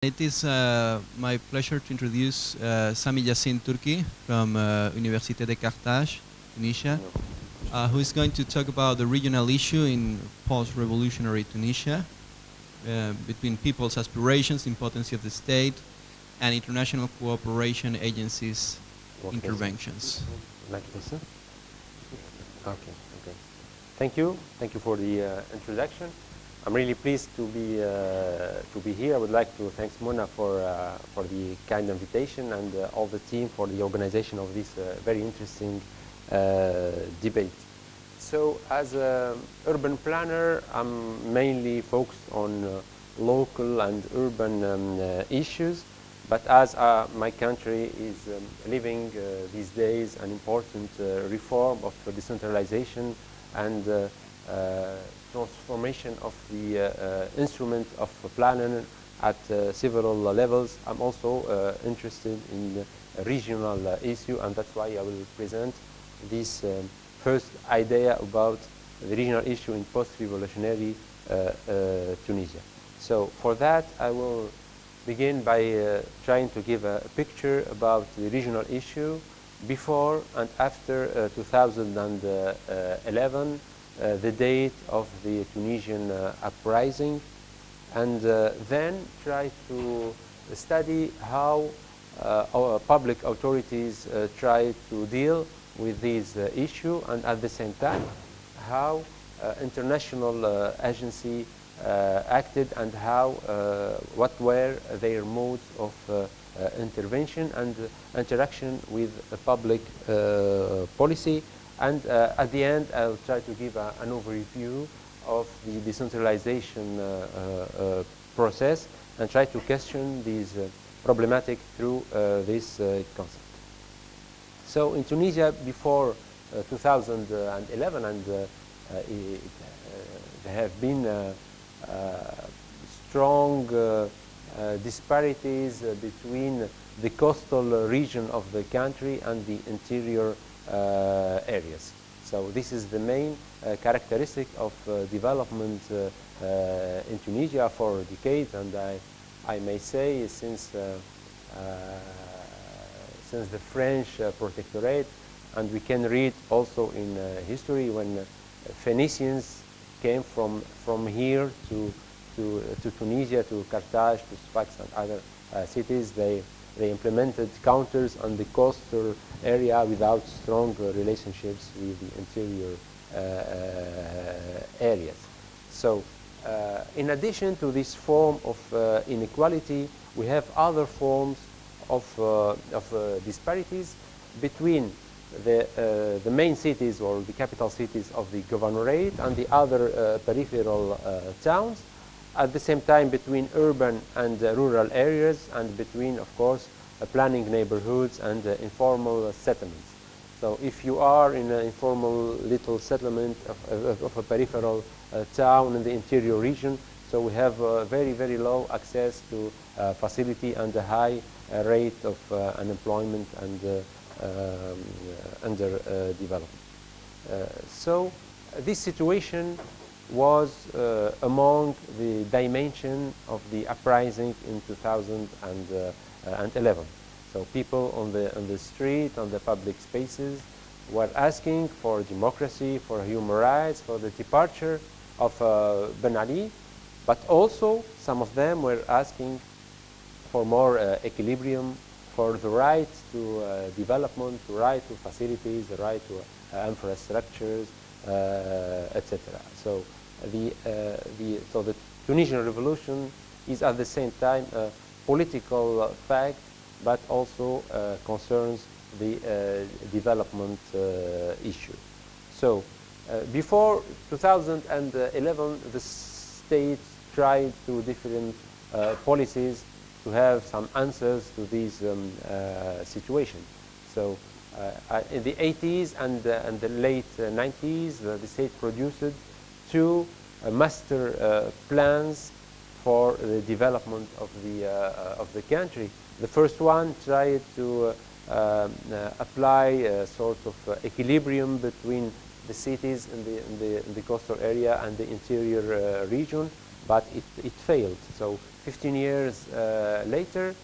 It is my pleasure to introduce Sami Yassine Turki from Université de Carthage, Tunisia, who is going to talk about the regional issue in post-revolutionary Tunisia between people's aspirations, the importance of the state, and international cooperation agencies' interventions. Like this? Okay, okay. Thank you. Thank you for the introduction. I'm really pleased to be here. I would like to thank Mona for the kind invitation and all the team for the organization of this very interesting debate. So, as an urban planner, I'm mainly focused on local and urban issues. But as my country is living these days an important reform of decentralization and transformation of the instrument of planning at several levels, I'm also interested in the regional issue, and that's why I will present this first idea about the regional issue in post-revolutionary Tunisia. So for that, I will begin by trying to give a picture about the regional issue before and after 2011, the date of the Tunisian uprising, and then try to study how our public authorities try to deal with this issue, and at the same time how international agency acted and how what were their modes of intervention and interaction with the public policy. And at the end, I'll try to give an overview of the decentralization process and try to question these problematic through this concept. So in Tunisia, before 2011, and there have been strong disparities between the coastal region of the country and the interior areas. So this is the main characteristic of development in Tunisia for decades, and I may say since the French protectorate, and we can read also in history when Phoenicians came from here to Tunisia, to Carthage, to Sfax and other cities. They implemented counters on the coastal area without strong relationships with the interior areas. So in addition to this form of inequality, we have other forms of disparities between the main cities or the capital cities of the governorate and the other peripheral towns, at the same time between urban and rural areas, and between, of course, planning neighborhoods and informal settlements. So if you are in an informal little settlement of a peripheral town in the interior region, so we have very, very low access to facility and a high rate of unemployment and under development. So this situation was among the dimension of the uprising in 2011. So people on the street, on the public spaces, were asking for democracy, for human rights, for the departure of Ben Ali, but also some of them were asking for more equilibrium, for the right to development, the right to facilities, the right to infrastructures, etc. So the Tunisian revolution is at the same time a political fact, but also concerns the development issue. So before 2011, the state tried to different policies to have some answers to these situations. So in the 80s and the late 90s, the state produced two master plans for the development of the country. The first one tried to apply a sort of equilibrium between the cities in the coastal area and the interior region but it failed. So 15 years later,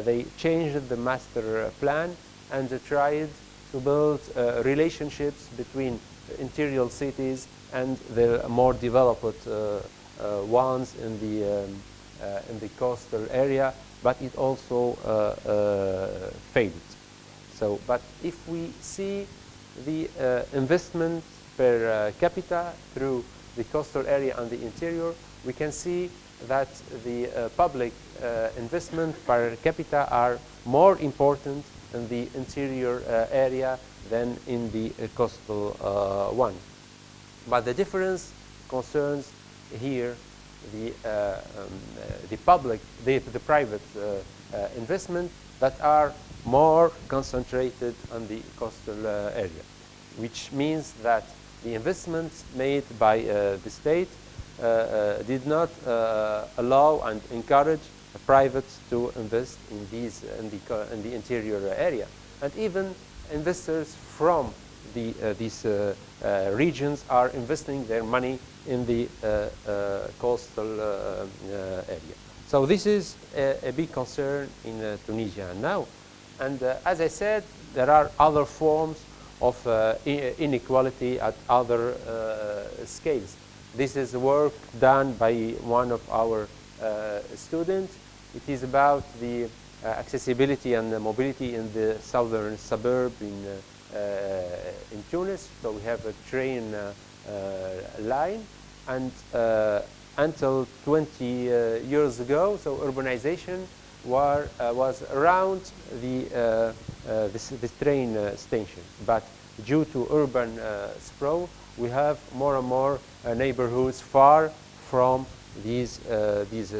they changed the master plan and tried to build relationships between interior cities and the more developed ones in the coastal area, but it also failed. So, but if we see the investment per capita through the coastal area and the interior, we can see that the public investment per capita are more important in the interior area than in the coastal one. But the difference concerns here the private investment that are more concentrated on the coastal area, which means that the investments made by the state did not allow and encourage private to invest in the interior area, and even investors from these regions are investing their money in the coastal area. So this is a big concern in Tunisia now. And as I said, there are other forms of inequality at other scales. This is work done by one of our students. It is about the accessibility and the mobility in the southern suburb in Tunis. So we have a train line, and until 20 years ago, so urbanization was around the train station. But due to urban sprawl, we have more and more neighborhoods far from these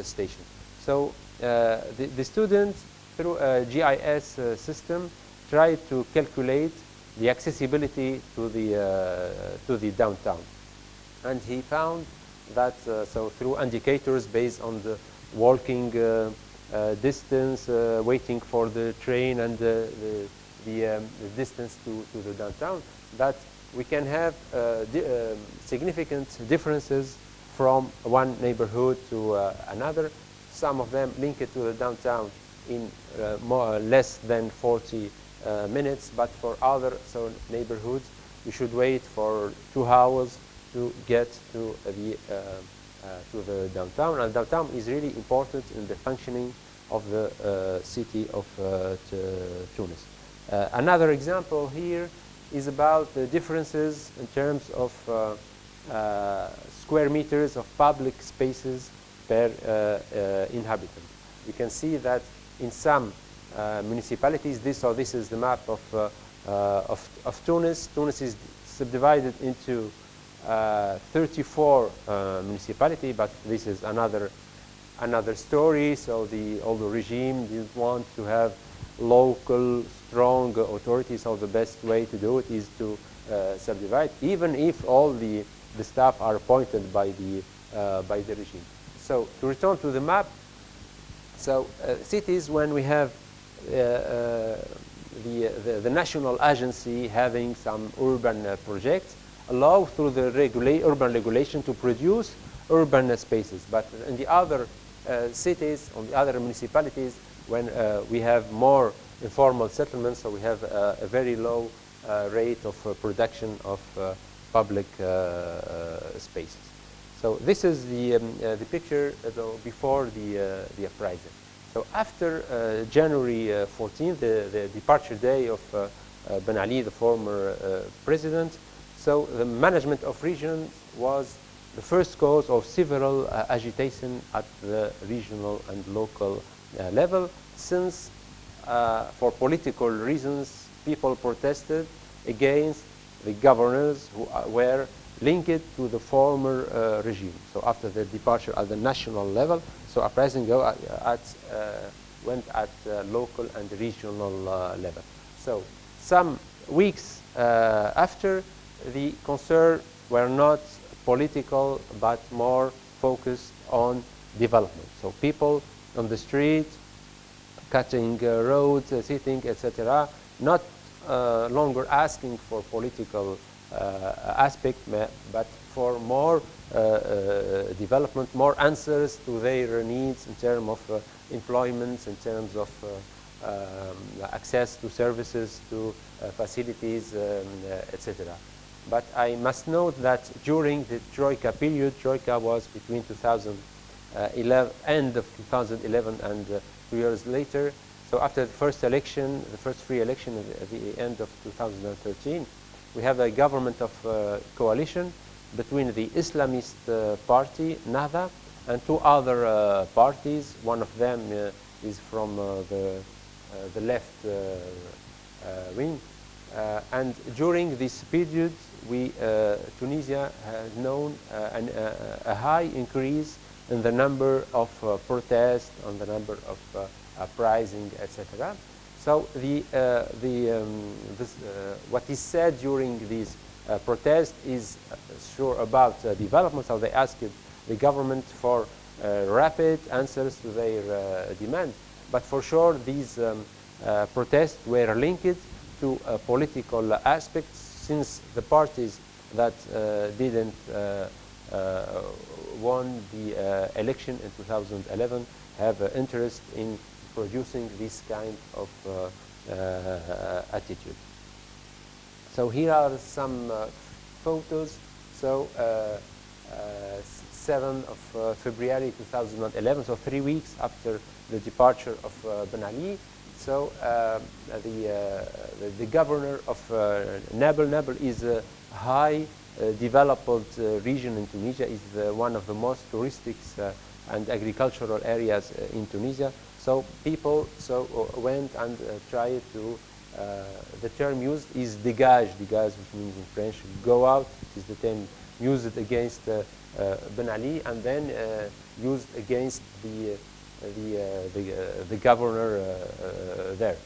stations. So the students, through a GIS system, tried to calculate the accessibility to the downtown, and he found that so through indicators based on the walking distance, waiting for the train, and the distance to the downtown, that we can have significant differences from one neighborhood to another. Some of them link it to the downtown in less than 40 minutes, but for other neighborhoods, you should wait for 2 hours to get to the downtown. And downtown is really important in the functioning of the city of Tunis. Another example here is about the differences in terms of square meters of public spaces per inhabitant. You can see that in some municipalities, this is the map of Tunis. Tunis is subdivided into 34 municipalities, but this is another story. So the older regime didn't want to have local strong authorities, so the best way to do it is to subdivide, even if all the staff are appointed by the regime. So to return to the map, so cities, when we have the national agency having some urban projects, allow through the urban regulation to produce urban spaces. But in the other cities, on the other municipalities, when we have more informal settlements, so we have a very low rate of production of public spaces. So this is the picture before the uprising. So after January 14th, the departure day of Ben Ali, the former president, so the management of regions was the first cause of several agitation at the regional and local level, since for political reasons people protested against the governors who were linked to the former regime. So after the departure at the national level, so uprising went at local and regional level. So some weeks after, the concern were not political but more focused on development. So people on the street, cutting roads, sitting, etc., not longer asking for political aspect, but for more development, more answers to their needs in terms of employment, in terms of access to services, to facilities, etc. But I must note that during the Troika period, Troika was between 2011, end of 2011 and 2 years later. So after the first election, the first free election at the end of 2013, we have a government of coalition between the Islamist party, Nahda, and two other parties. One of them is from the left wing. And during this period, Tunisia has known a high increase in the number of protests, on the number of uprising, etc. So what is said during these protests is sure about development. So they asked the government for rapid answers to their demand. But for sure, these protests were linked to political aspects, since the parties that didn't won the election in 2011 have interest in producing this kind of attitude. So here are some photos. So 7th of February 2011, so 3 weeks after the departure of Ben Ali. So the governor of Nablus. Nablus is a high developed region in Tunisia. Is one of the most touristic and agricultural areas in Tunisia. So people went and tried to. The term used is dégage, which means in French go out. It is the term used against Ben Ali, and then used against the governor there.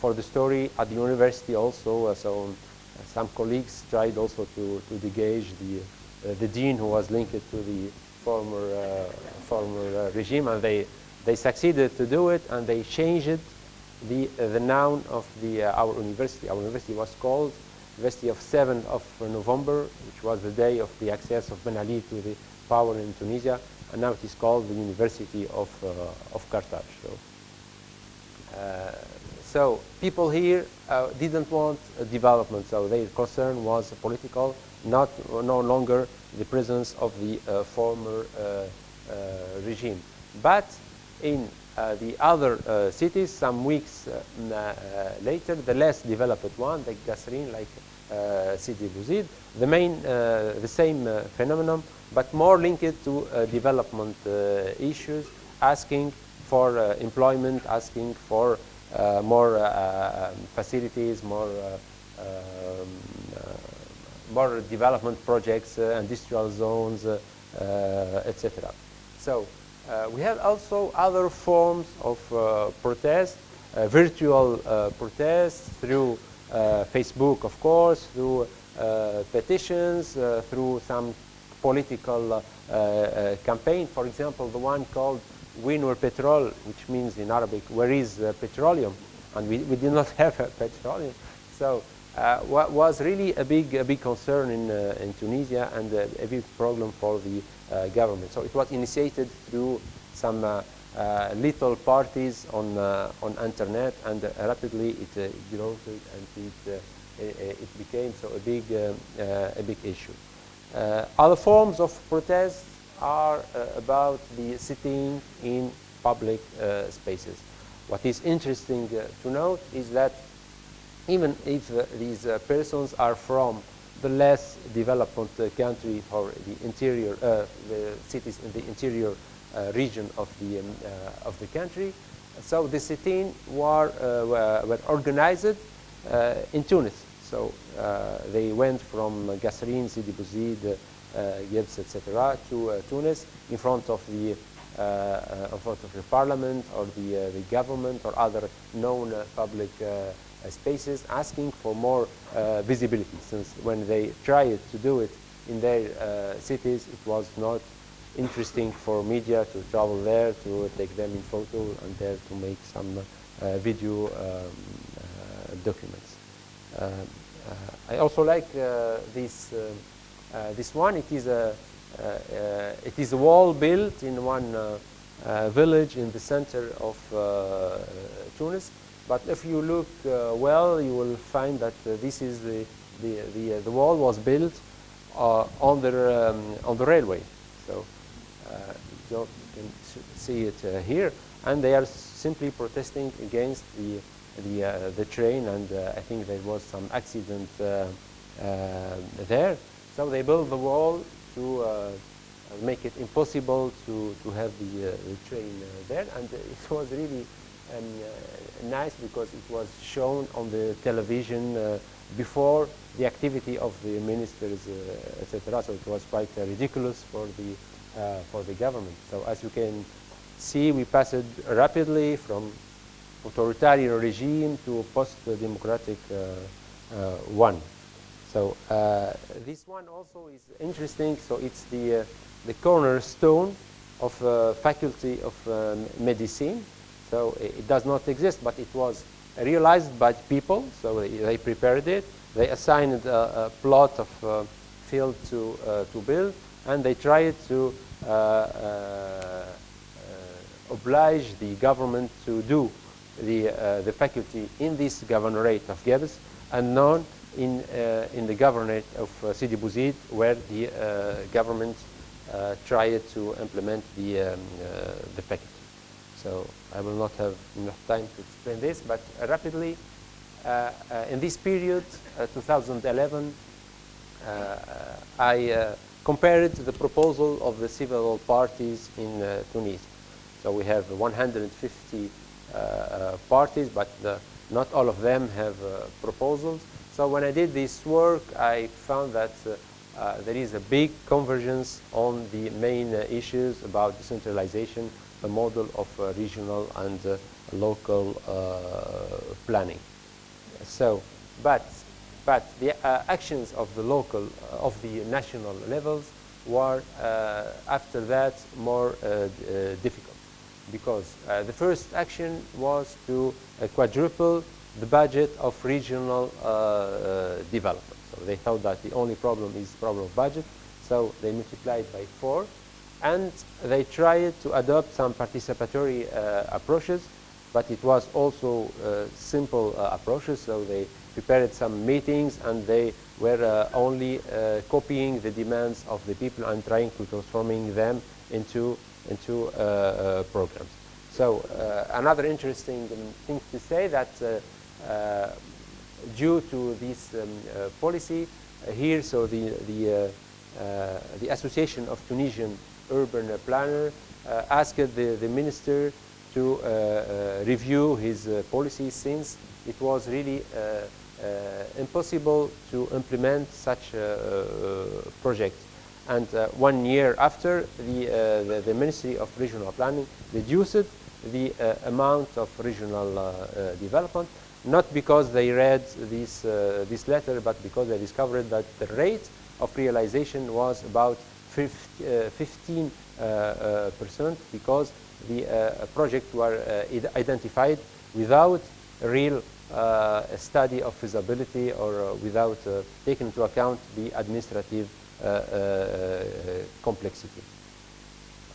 For the story at the university also, some colleagues tried also to degage the dean who was linked to the former regime, and they succeeded to do it, and they changed the noun of our university. Our university was called University of 7th of November, which was the day of the access of Ben Ali to the power in Tunisia, and now it is called the University of Carthage. So people here didn't want development, so their concern was political, no longer the presence of the former regime. But in the other cities, some weeks later, the less developed one, like Kasserine, like Sidi Bouzid, the same phenomenon, but more linked to development issues, asking for employment, asking for more facilities, more development projects, industrial zones, etc. So we have also other forms of protest, virtual protests through Facebook, of course, through petitions, through some political campaign. For example, the one called Win or Petrol, which means in Arabic, where is petroleum? And we did not have petroleum. So what was really a big concern in Tunisia, and a big problem for the government. So it was initiated through some little parties on internet, and rapidly it grew and it became so a big issue. Other forms of protest are about the sitting in public spaces. What is interesting to note is that even if these persons are from the less developed country or the interior, the cities in the interior region of the country, so the sit-in were organized in Tunis. So they went from Kasserine, Sidi Bouzid, Gibbs, etc., to Tunis in front of the parliament or the government or other known public spaces, asking for more visibility, since when they tried to do it in their cities, it was not interesting for media to travel there, to take them in photo, and there to make some video documents. I also like this one. It is a wall built in one village in the center of Tunis. But if you look well, you will find that this is the wall was built on the railway. So you can see it here, and they are simply protesting against the train, and I think there was some accident there. So they built the wall to make it impossible to have the train there, and it was really nice because it was shown on the television before the activity of the ministers, etc. So it was quite ridiculous for the government. So as you can see, we passed rapidly from authoritarian regime to post-democratic one. So this one also is interesting. So it's the cornerstone of faculty of medicine. So it does not exist, but it was realized by people. So they prepared it. They assigned a plot of field to build, and they tried to oblige the government to do the faculty in this governorate of Gebes, and not in the governorate of Sidi Bouzid, where the government tried to implement the faculty. So I will not have enough time to explain this, but rapidly, in this period, 2011, I compared the proposal of the civil parties in Tunisia. So we have 150 parties, but not all of them have proposals. So when I did this work, I found that there is a big convergence on the main issues about decentralization, a model of regional and local planning. So, but the actions of the local, of the national levels were after that more difficult, because the first action was to quadruple the budget of regional development. So they thought that the only problem is the problem of budget, so they multiplied by 4. And they tried to adopt some participatory approaches, but it was also simple approaches. So they prepared some meetings, and they were only copying the demands of the people and trying to transforming them into programs. So another interesting thing to say that due to this policy here, so the Association of Tunisian Urban Planner asked the minister to review his policy, since it was really impossible to implement such a project. And 1 year after, the Ministry of Regional Planning reduced the amount of regional development, not because they read this letter, but because they discovered that the rate of realization was about 15%, because the projects were identified without real study of feasibility, or without taking into account the administrative complexity.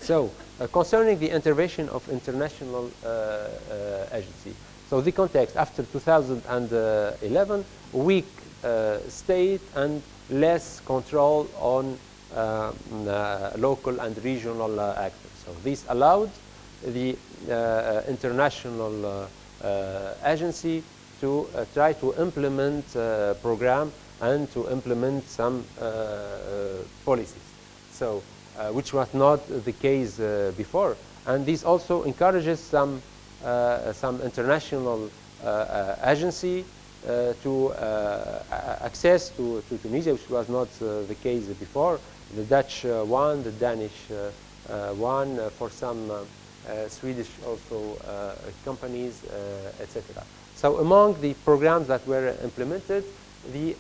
So concerning the intervention of international agency, so the context after 2011, weak state and less control on local and regional actors. So this allowed the international agency to try to implement a program and to implement some policies, so which was not the case before. And this also encourages some international agency to access to Tunisia, which was not the case before. The Dutch one, the Danish one, for some Swedish also companies, etc. So among the programs that were implemented, the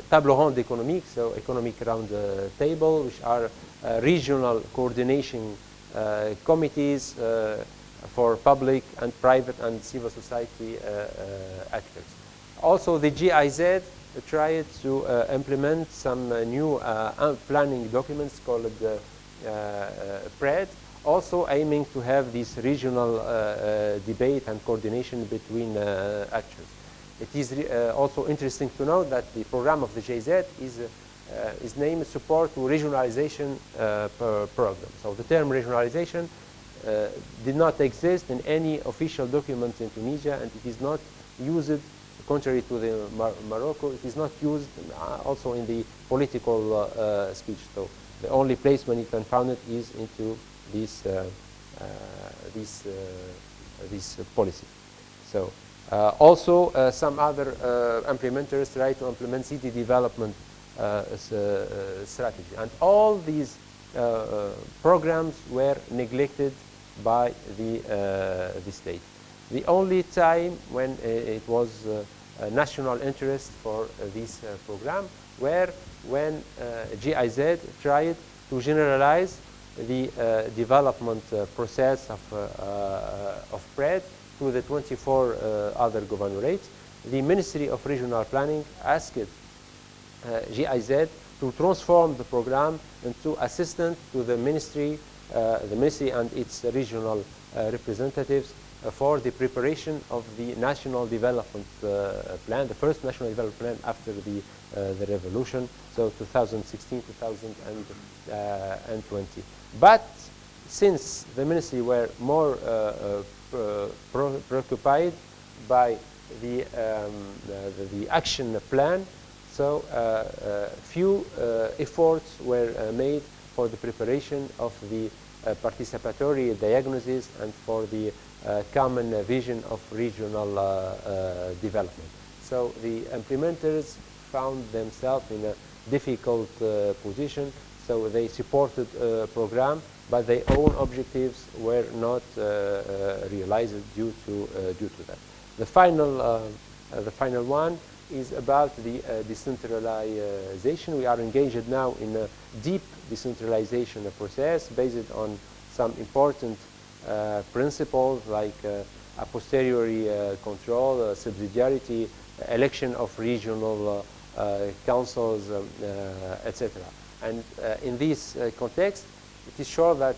table ronde économique, so economic round table, which are regional coordination committees for public and private and civil society actors. Also the GIZ tried to implement some new planning documents called PRED, also aiming to have this regional debate and coordination between actors. It is also interesting to note that the program of the JZ is named Support to Regionalization Program. So the term regionalization did not exist in any official documents in Tunisia, and it is not used, contrary to the Morocco, it is not used also in the political speech. So the only place when you can find it is into this policy. So also some other implementers try to implement city development strategy, and all these programs were neglected by the state. The only time when it was a national interest for this program were when GIZ tried to generalize the development process of PRED to the 24 other governorates. The Ministry of Regional Planning asked GIZ to transform the program into assistant to the ministry and its regional representatives for the preparation of the National Development Plan, the first National Development Plan after the revolution, so 2016-2020. But since the ministry were more preoccupied by the action plan, so few efforts were made for the preparation of the participatory diagnosis and for the common vision of regional development. So the implementers found themselves in a difficult position, so they supported a program, but their own objectives were not realized due to that. The final one is about the decentralization. We are engaged now in a deep decentralization process based on some important principles like a posteriori control, subsidiarity, election of regional councils, etc. And in this context, it is sure that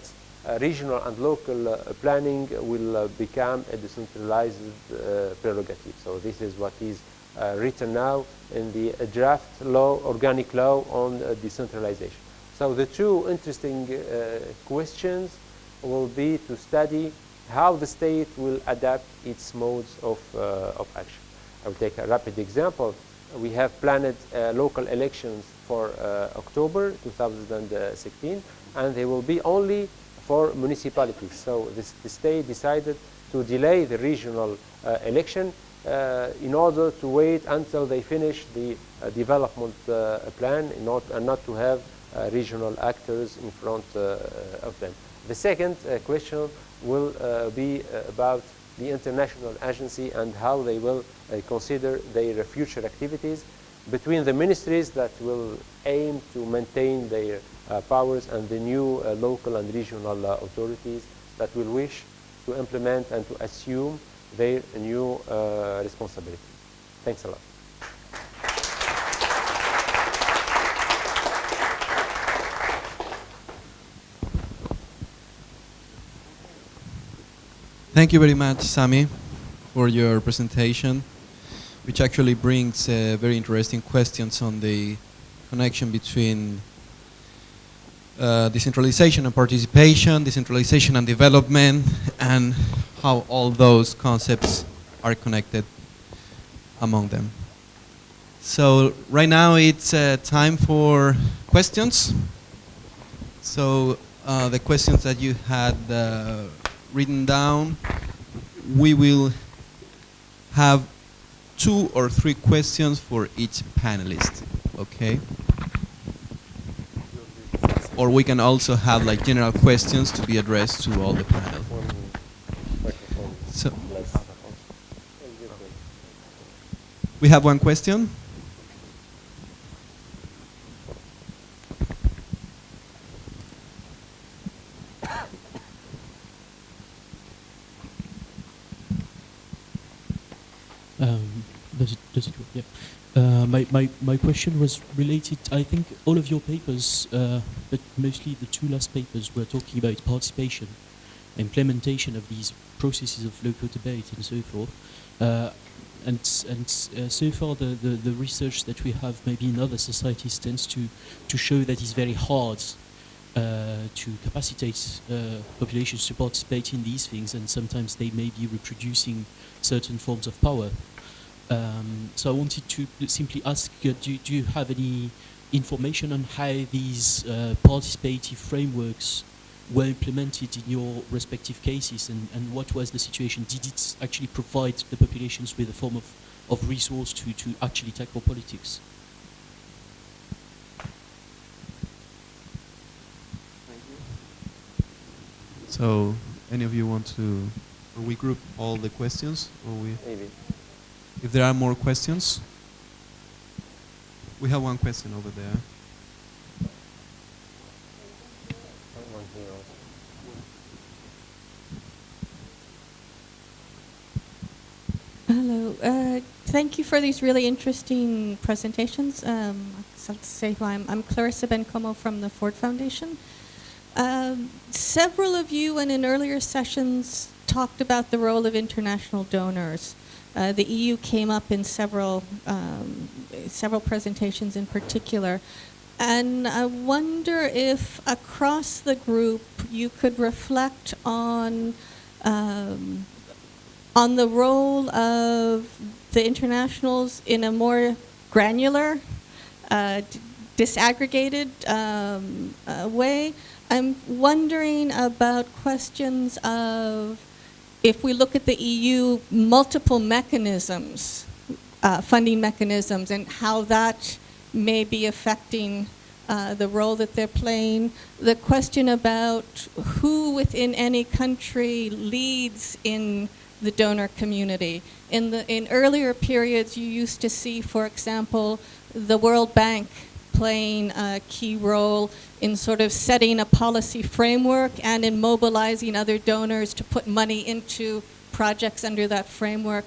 regional and local planning will become a decentralized prerogative. So this is what is written now in the draft law, organic law on decentralization. So the two interesting questions will be to study how the state will adapt its modes of action. I will take a rapid example. We have planned local elections for October 2016, and they will be only for municipalities. So the state decided to delay the regional election in order to wait until they finish the development plan and not to have regional actors in front of them. The second question will be about the international agency and how they will consider their future activities between the ministries that will aim to maintain their powers and the new local and regional authorities that will wish to implement and to assume their new responsibility. Thanks a lot. Thank you very much, Sami, for your presentation, which actually brings very interesting questions on the connection between decentralization and participation, decentralization and development, and how all those concepts are connected among them. So right now it's time for questions. So the questions that you had written down, we will have 2 or 3 questions for each panelist, okay? Or we can also have like general questions to be addressed to all the panel. So we have one question. Does it work? Yeah. My question was related, I think all of your papers, but mostly the two last papers were talking about participation, implementation of these processes of local debate and so forth. So far the research that we have maybe in other societies tends to show that it's very hard to capacitate populations to participate in these things, and sometimes they may be reproducing certain forms of power. So I wanted to simply ask, do you have any information on how these participative frameworks were implemented in your respective cases, and what was the situation? Did it actually provide the populations with a form of resource to actually tackle politics? So, any of you want to, or we group all the questions, or we? Maybe. If there are more questions, we have one question over there. One here also. Hello. Thank you for these really interesting presentations. So to say who I'm Clarissa Bencomo from the Ford Foundation. Several of you in earlier sessions talked about the role of international donors. The EU came up in several presentations in particular. And I wonder if across the group you could reflect on the role of the internationals in a more granular, disaggregated way. I'm wondering about questions of, if we look at the EU, multiple mechanisms, funding mechanisms, and how that may be affecting the role that they're playing. The question about who within any country leads in the donor community. In earlier periods, you used to see, for example, the World Bank playing a key role in sort of setting a policy framework and in mobilizing other donors to put money into projects under that framework.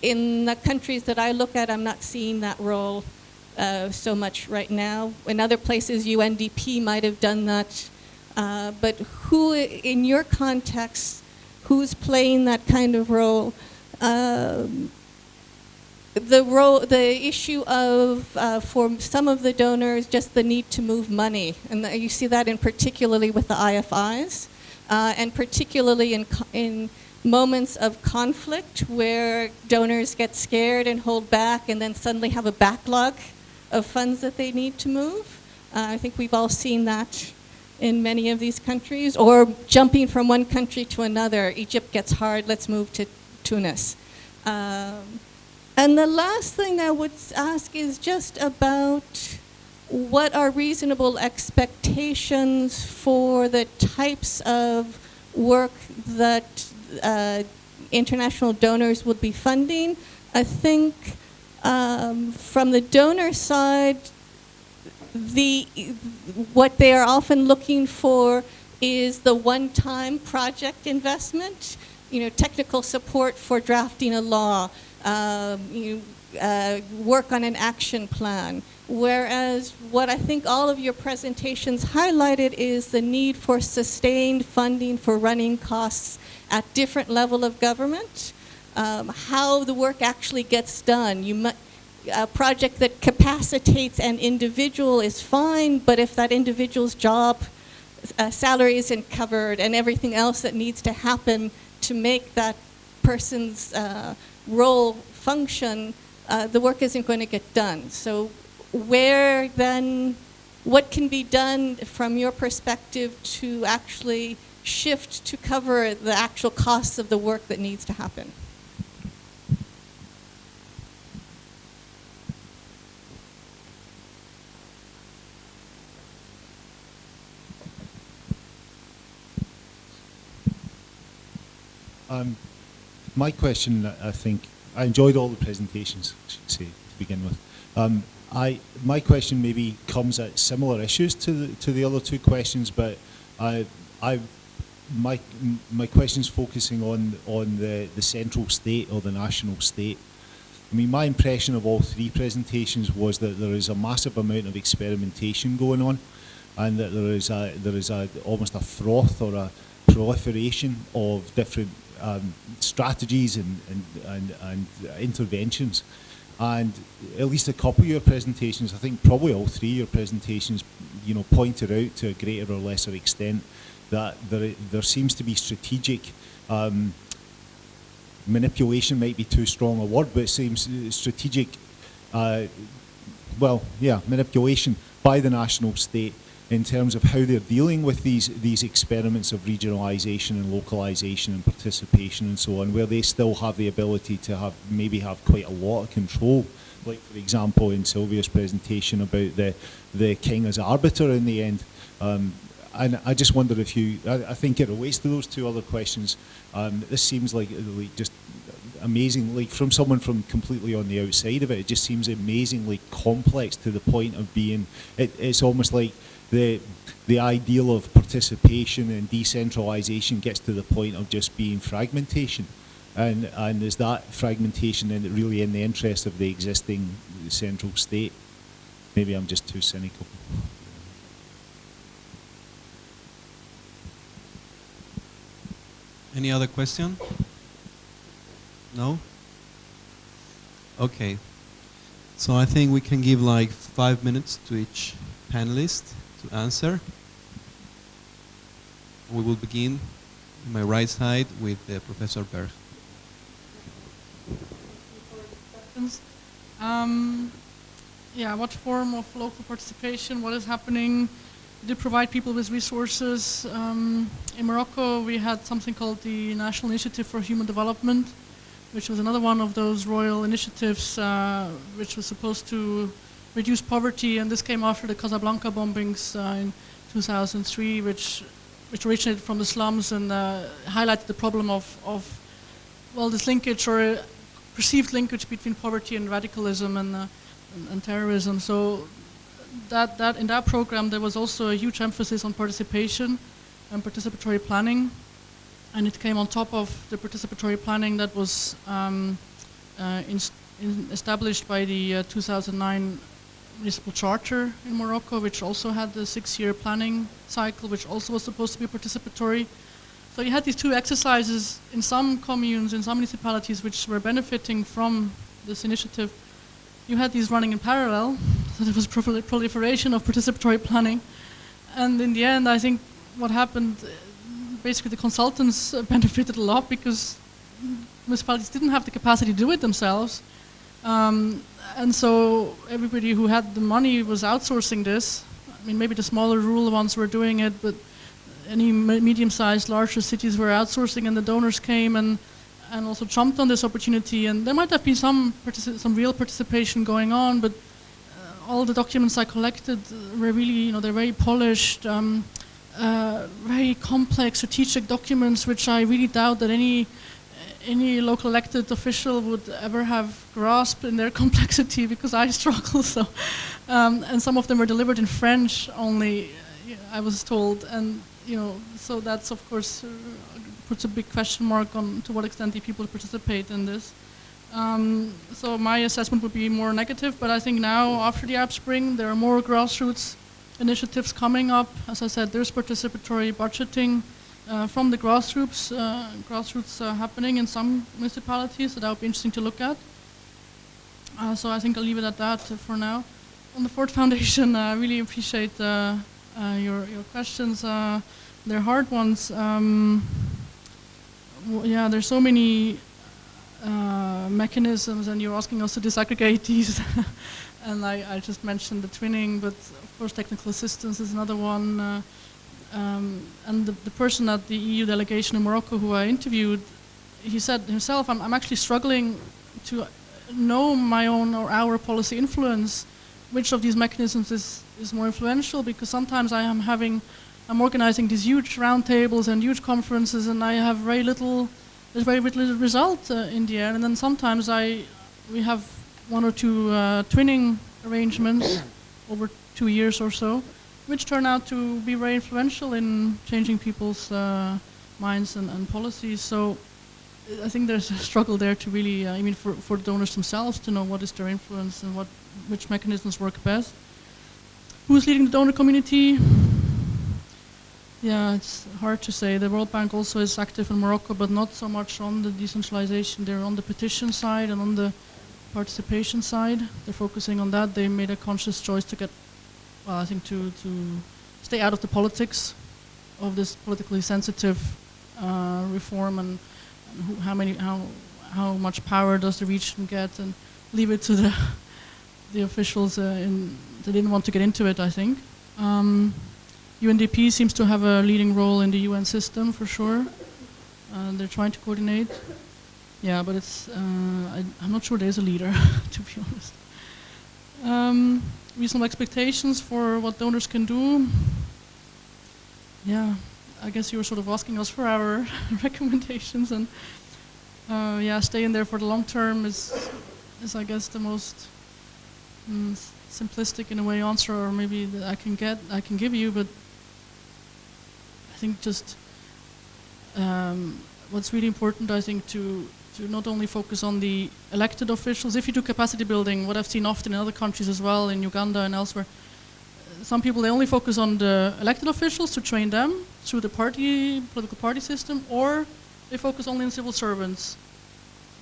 In the countries that I look at, I'm not seeing that role so much right now. In other places, UNDP might have done that. But who, in your context, who's playing that kind of role? The issue of, for some of the donors, just the need to move money. And you see that in particularly with the IFIs, and particularly in moments of conflict where donors get scared and hold back and then suddenly have a backlog of funds that they need to move. I think we've all seen that in many of these countries, or jumping from one country to another. Egypt gets hard, let's move to Tunis. And the last thing I would ask is just about what are reasonable expectations for the types of work that international donors would be funding. I think from the donor side, what they are often looking for is the one-time project investment, technical support for drafting a law, work on an action plan. Whereas what I think all of your presentations highlighted is the need for sustained funding for running costs at different level of government, how the work actually gets done. A project that capacitates an individual is fine, but if that individual's job salary isn't covered and everything else that needs to happen to make that person's role function, the work isn't going to get done. So where then, what can be done from your perspective to actually shift to cover the actual costs of the work that needs to happen? My question, I think, I enjoyed all the presentations, I should say, to begin with. My question maybe comes at similar issues to the other two questions, but my question's focusing on the central state or the national state. I mean, my impression of all three presentations was that there is a massive amount of experimentation going on, and that there is almost a froth or a proliferation of different strategies and interventions. And at least a couple of your presentations, I think probably all three of your presentations, pointed out to a greater or lesser extent that there seems to be strategic manipulation, might be too strong a word, but it seems strategic, manipulation by the national state in terms of how they're dealing with these experiments of regionalisation and localisation and participation and so on, where they still have the ability to maybe have quite a lot of control. Like, for example, in Sylvia's presentation about the king as arbiter in the end. And I just wonder if I think it relates to those two other questions. This seems like just amazing, like from someone from completely on the outside of it, it just seems amazingly complex to the point of being, it's almost like the ideal of participation and decentralization gets to the point of just being fragmentation. And is that fragmentation really in the interest of the existing central state? Maybe I'm just too cynical. Any other question? No? Okay. So I think we can give like 5 minutes to each panelist to answer. We will begin on my right side with Professor Berg. What form of local participation, what is happening? We did provide people with resources. In Morocco, we had something called the National Initiative for Human Development, which was another one of those royal initiatives which was supposed to reduce poverty, and this came after the Casablanca bombings in 2003, which originated from the slums and highlighted the problem of this linkage or perceived linkage between poverty and radicalism and terrorism. So that in that program there was also a huge emphasis on participation and participatory planning, and it came on top of the participatory planning that was established by the 2009 Municipal Charter in Morocco, which also had the 6-year planning cycle, which also was supposed to be participatory. So you had these two exercises in some communes, in some municipalities, which were benefiting from this initiative. You had these running in parallel, so there was proliferation of participatory planning. And in the end, I think what happened, basically the consultants benefited a lot because municipalities didn't have the capacity to do it themselves. And so everybody who had the money was outsourcing this. I mean, maybe the smaller rural ones were doing it, but any medium-sized, larger cities were outsourcing, and the donors came and also jumped on this opportunity. And there might have been some real participation going on, but all the documents I collected were really, they're very polished, very complex strategic documents, which I really doubt that any local elected official would ever have grasped in their complexity, because I struggle. So, and some of them were delivered in French only, I was told, and so that's of course puts a big question mark on to what extent the people participate in this. So my assessment would be more negative, but I think now after the Arab Spring there are more grassroots initiatives coming up. As I said, there's participatory budgeting from the grassroots happening in some municipalities, so that would be interesting to look at. So I think I'll leave it at that for now. On the Ford Foundation, I really appreciate your questions. They're hard ones. There's so many mechanisms, and you're asking us to disaggregate these. And I just mentioned the twinning, but of course technical assistance is another one. And the person at the EU delegation in Morocco who I interviewed, he said himself, I'm actually struggling to know my own or our policy influence, which of these mechanisms is more influential, because sometimes I'm organizing these huge roundtables and huge conferences, and I have there's very little result in the end. And then sometimes we have 1 or 2 twinning arrangements over 2 years or so, which turn out to be very influential in changing people's minds and policies. So I think there's a struggle there to really, I mean, for donors themselves to know what is their influence and which mechanisms work best. Who's leading the donor community? Yeah, it's hard to say. The World Bank also is active in Morocco, but not so much on the decentralization. They're on the petition side and on the participation side. They're focusing on that. They made a conscious choice to get, well, I think to stay out of the politics of this politically sensitive reform and how much power does the region get, and leave it to the officials. They didn't want to get into it, I think. UNDP seems to have a leading role in the UN system for sure. They're trying to coordinate. Yeah, but it's I'm not sure there's a leader, to be honest. Reasonable expectations for what donors can do. Yeah, I guess you were sort of asking us for our recommendations, and yeah, staying there for the long term is I guess the most simplistic in a way answer, or maybe that I can give you. But I think just what's really important, I think, to not only focus on the elected officials. If you do capacity building, what I've seen often in other countries as well, in Uganda and elsewhere, some people, they only focus on the elected officials to train them through the political party system, or they focus only on civil servants.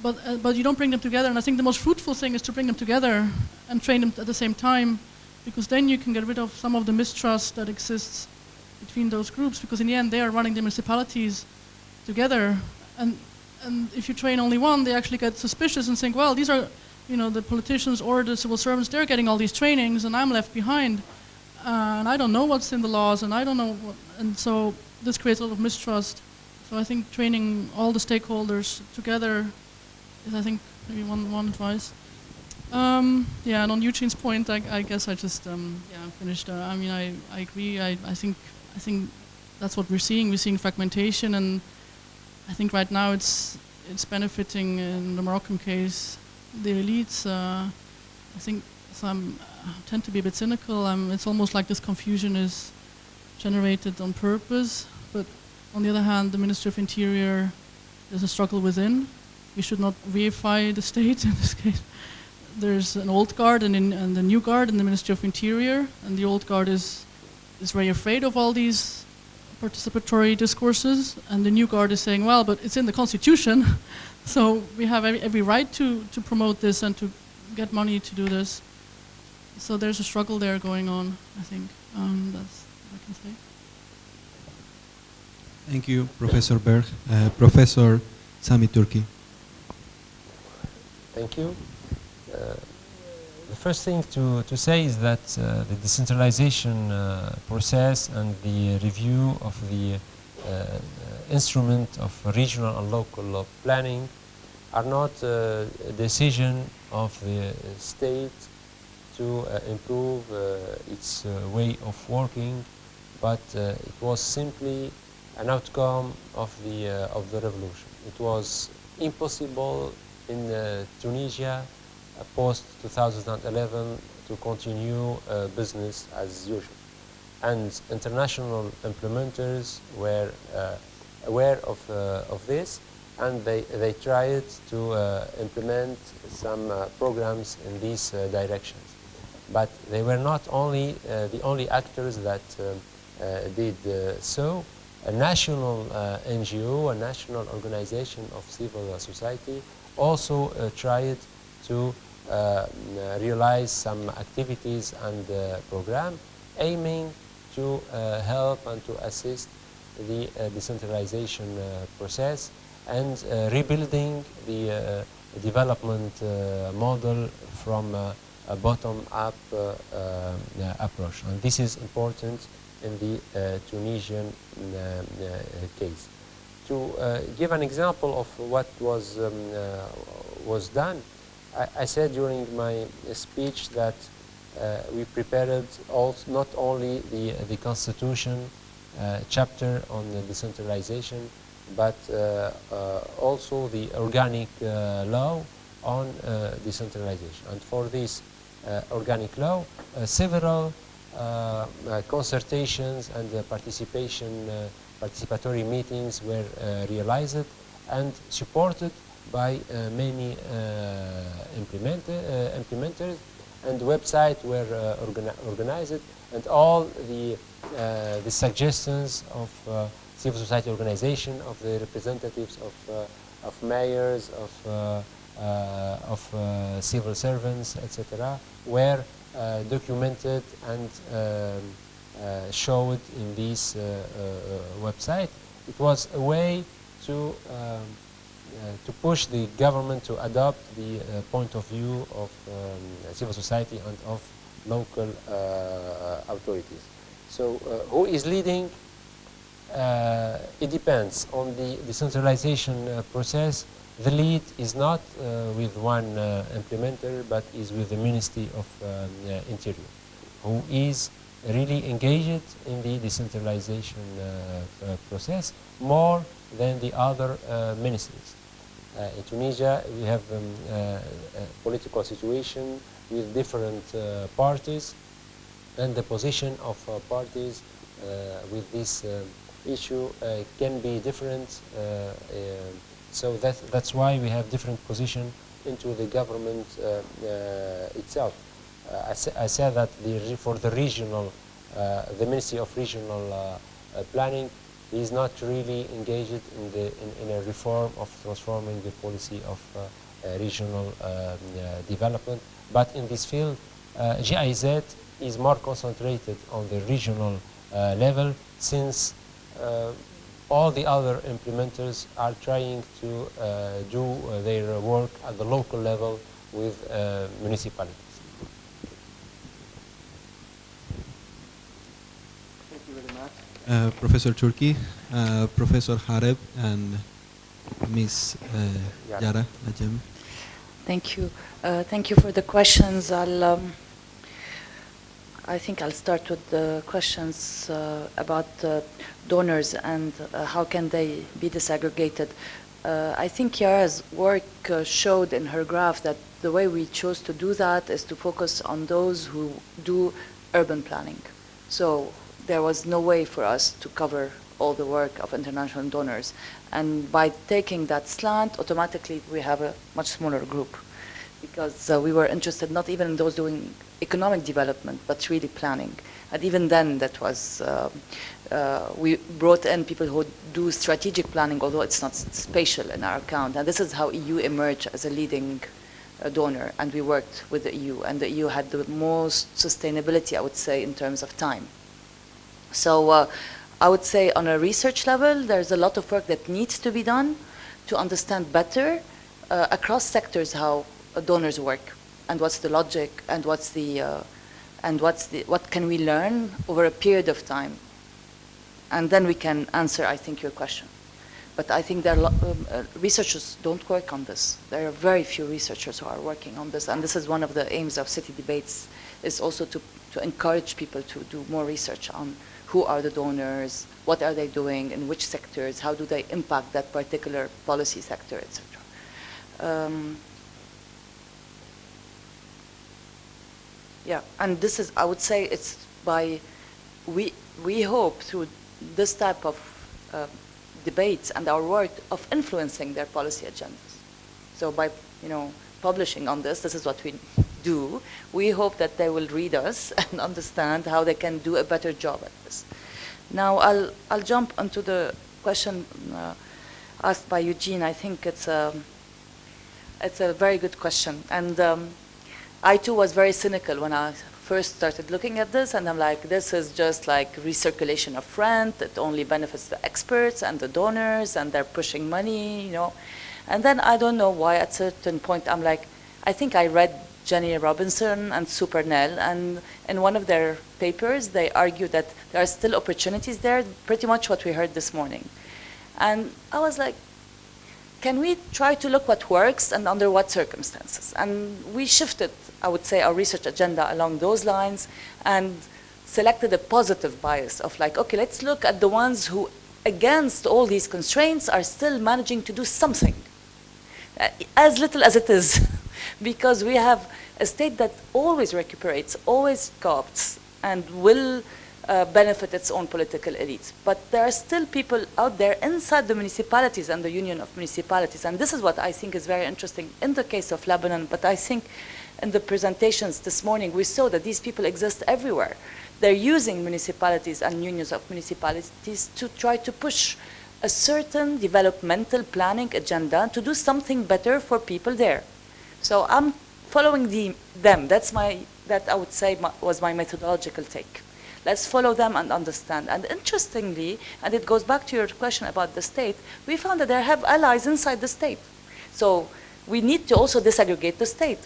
But you don't bring them together, and I think the most fruitful thing is to bring them together and train them at the same time, because then you can get rid of some of the mistrust that exists between those groups, because in the end they are running the municipalities together, and if you train only one, they actually get suspicious and think, well, these are, you know, the politicians or the civil servants, they're getting all these trainings and I'm left behind, and I don't know what's in the laws, and I don't know what, and so this creates a lot of mistrust. So I think training all the stakeholders together is, I think, maybe one advice. Yeah, and on Eugene's point, I guess I just yeah, finished. I mean, I agree. I think that's what we're seeing. We're seeing fragmentation, and I think right now it's benefiting, in the Moroccan case, the elites. I think I tend to be a bit cynical. It's almost like this confusion is generated on purpose. But on the other hand, the Ministry of Interior, there's a struggle within. We should not reify the state in this case. There's an old guard and the new guard in the Ministry of Interior, and the old guard is very afraid of all these participatory discourses, and the new guard is saying, well, but it's in the constitution, so we have every right to promote this and to get money to do this. So there's a struggle there going on, I think. That's what I can say. Thank you, Professor Berg. Professor Sami Turki. Thank you. The first thing to say is that the decentralization process and the review of the instrument of regional and local planning are not a decision of the state to improve its way of working, but it was simply an outcome of the revolution. It was impossible in Tunisia post 2011 to continue business as usual, and international implementers were aware of this, and they tried to implement some programs in these directions. But they were not only the only actors that did so. A national NGO, a national organization of civil society, also tried to realize some activities and program aiming to help and to assist the decentralization process and rebuilding the development model from a bottom-up approach. And this is important in the Tunisian case. To give an example of what was done, I said during my speech that we prepared not only the Constitution chapter on the decentralization, but also the organic law on decentralization. And for this organic law, several consultations and participatory meetings were realized, and supported by many implementers, and websites were organized, and all the suggestions of civil society organization, of the representatives of mayors, of civil servants, etc., were documented and showed in this website. It was a way to push the government to adopt the point of view of civil society and of local authorities. So who is leading? It depends on the decentralization process. The lead is not with one implementer, but is with the Ministry of Interior, who is really engaged in the decentralization process more than the other ministries. In Tunisia, we have a political situation with different parties, and the position of parties with this issue can be different. So that's why we have different position into the government itself. I said that for the regional, the Ministry of Regional Planning is not really engaged in a reform of transforming the policy of regional development. But in this field, GIZ is more concentrated on the regional level, since all the other implementers are trying to do their work at the local level with municipalities. Thank you very much. Professor Turki, Professor Hareb, and Ms. Yara Najem. Thank you. Thank you for the questions. I think I'll start with the questions about donors and how can they be disaggregated. I think Yara's work showed in her graph that the way we chose to do that is to focus on those who do urban planning. So there was no way for us to cover all the work of international donors. And by taking that slant, automatically we have a much smaller group, because we were interested not even in those doing economic development, but really planning. And even then, that was, we brought in people who do strategic planning, although it's not spatial in our account. And this is how EU emerged as a leading donor, and we worked with the EU, and the EU had the most sustainability, I would say, in terms of time. So I would say on a research level, there's a lot of work that needs to be done to understand better across sectors how donors work, and what's the logic, and what can we learn over a period of time, and then we can answer, I think, your question. But I think there are researchers don't work on this. There are very few researchers who are working on this, and this is one of the aims of city debates, is also to encourage people to do more research on who are the donors, what are they doing, in which sectors, how do they impact that particular policy sector, etc. Yeah, and this is, I would say, it's by, we hope through this type of debates and our work of influencing their policy agendas. So by, publishing on this is what we do. We hope that they will read us and understand how they can do a better job at this. Now I'll jump onto the question asked by Eugene. I think it's a very good question, and I too was very cynical when I first started looking at this, and I'm like, this is just like recirculation of rent. It only benefits the experts and the donors, and they're pushing money, And then I don't know why at a certain point I'm like, I think I read Jenny Robinson and Supernell, and in one of their papers they argue that there are still opportunities there, pretty much what we heard this morning. And I was like, can we try to look what works and under what circumstances? And we shifted, I would say, our research agenda along those lines and selected a positive bias of like, okay, let's look at the ones who, against all these constraints, are still managing to do something, as little as it is, because we have a state that always recuperates, always co-opts, and will benefit its own political elites. But there are still people out there inside the municipalities and the Union of Municipalities, and this is what I think is very interesting in the case of Lebanon, but I think in the presentations this morning we saw that these people exist everywhere. They're using municipalities and unions of municipalities to try to push a certain developmental planning agenda to do something better for people there. So I'm following them. That I would say was my methodological take. Let's follow them and understand. And interestingly, and it goes back to your question about the state, we found that they have allies inside the state. So we need to also disaggregate the state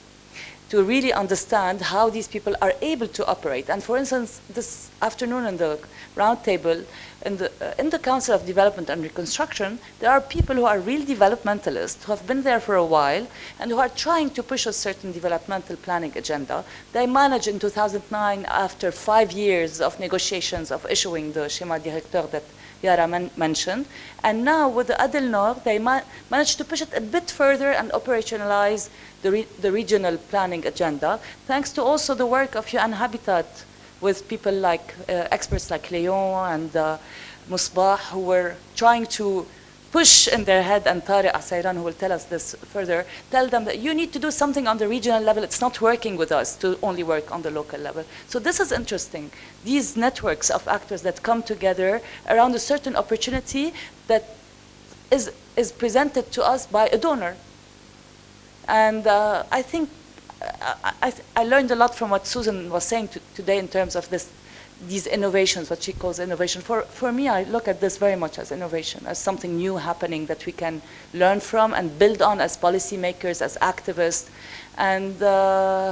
to really understand how these people are able to operate. And for instance, this afternoon in the roundtable, in the Council of Development and Reconstruction, there are people who are real developmentalists, who have been there for a while, and who are trying to push a certain developmental planning agenda. They managed in 2009, after 5 years of negotiations, of issuing the Schéma Directeur that Yara mentioned. And now with the Adel Nord, they managed to push it a bit further and operationalize the regional planning agenda, thanks to also the work of UN Habitat with people like experts like Leon and Musbah, who were trying to push in their head, and Tariq Asayran, who will tell us this further, tell them that you need to do something on the regional level. It's not working with us to only work on the local level. So this is interesting. These networks of actors that come together around a certain opportunity that is presented to us by a donor. And I think I learned a lot from what Susan was saying today in terms of these innovations, what she calls innovation. For me, I look at this very much as innovation, as something new happening that we can learn from and build on as policymakers, as activists, and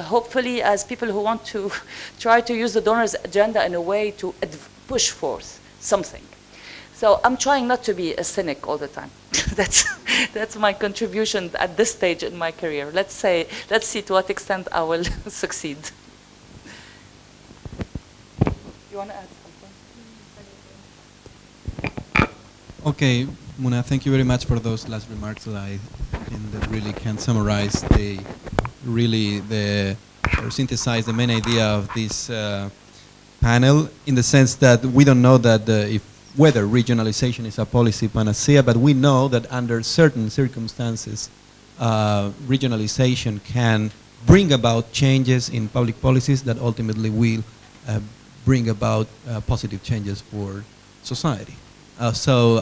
hopefully as people who want to try to use the donor's agenda in a way to push forth something. So I'm trying not to be a cynic all the time. That's my contribution at this stage in my career. Let's see to what extent I will succeed. You want to add something? Okay, Muna, thank you very much for those last remarks that I think that really can summarize or synthesize the main idea of this panel, in the sense that we don't know that whether regionalization is a policy panacea, but we know that under certain circumstances, regionalization can bring about changes in public policies that ultimately will bring about positive changes for society. So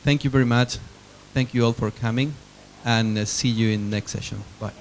thank you very much. Thank you all for coming, and see you in the next session. Bye.